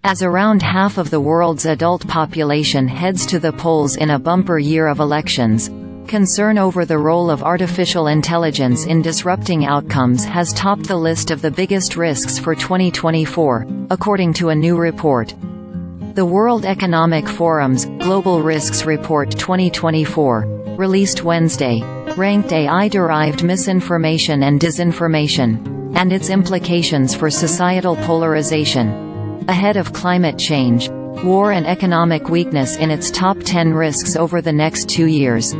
As around half of the world's adult population heads to the polls in a bumper year of elections, concern over the role of artificial intelligence in disrupting outcomes has topped the list of the biggest risks for 2024, according to a new report. The World Economic Forum's Global Risks Report 2024, released Wednesday, ranked AI-derived misinformation and disinformation, and its implications for societal polarization, ahead of climate change, war and economic weakness in its top 10 risks over the next 2 years.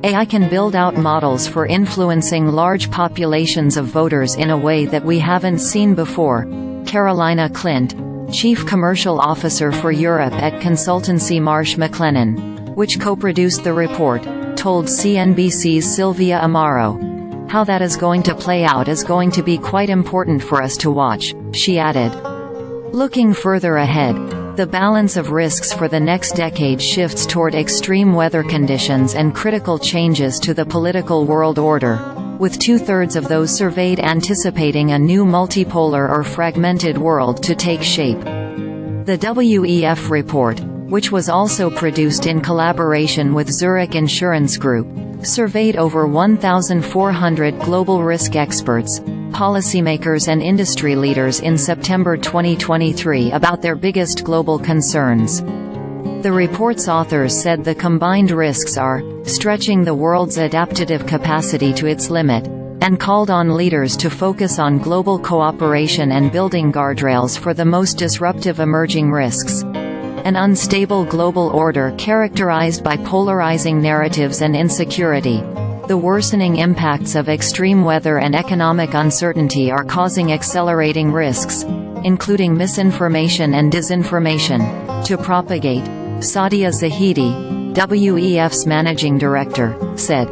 AI can build out models for influencing large populations of voters in a way that we haven't seen before, Carolina Klint, Chief Commercial Officer for Europe at consultancy Marsh McLennan, which co-produced the report, told CNBC's Silvia Amaro. How that is going to play out is going to be quite important for us to watch, she added. Looking further ahead, the balance of risks for the next decade shifts toward extreme weather conditions and critical changes to the political world order, with 2/3 of those surveyed anticipating a new multipolar or fragmented world to take shape. The WEF report, which was also produced in collaboration with Zurich Insurance Group, surveyed over 1,400 global risk experts, policymakers and industry leaders in September 2023 about their biggest global concerns. The report's authors said the combined risks are stretching the world's adaptative capacity to its limit, and called on leaders to focus on global cooperation and building guardrails for the most disruptive emerging risks. An unstable global order characterized by polarizing narratives and insecurity. The worsening impacts of extreme weather and economic uncertainty are causing accelerating risks, including misinformation and disinformation, to propagate, Saadia Zahidi, WEF's managing director, said.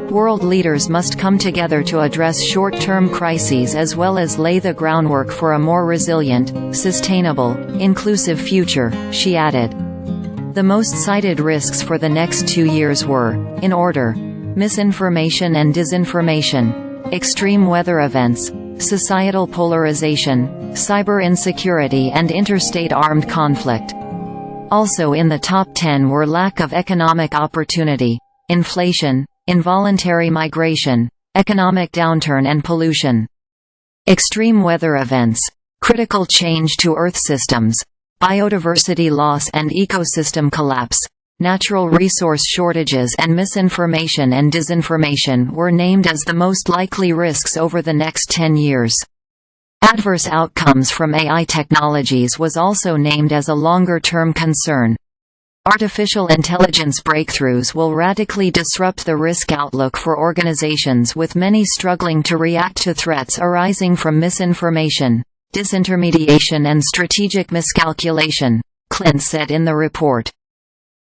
World leaders must come together to address short-term crises as well as lay the groundwork for a more resilient, sustainable, inclusive future, she added. The most cited risks for the next 2 years were, in order: misinformation and disinformation, extreme weather events, societal polarization, cyber insecurity and interstate armed conflict. Also in the top 10 were lack of economic opportunity, inflation, involuntary migration, economic downturn and pollution. Extreme weather events, critical change to Earth systems, biodiversity loss and ecosystem collapse, natural resource shortages and misinformation and disinformation were named as the most likely risks over the next 10 years. Adverse outcomes from AI technologies was also named as a longer-term concern. Artificial intelligence breakthroughs will radically disrupt the risk outlook for organizations, with many struggling to react to threats arising from misinformation, disintermediation and strategic miscalculation, Klint said in the report.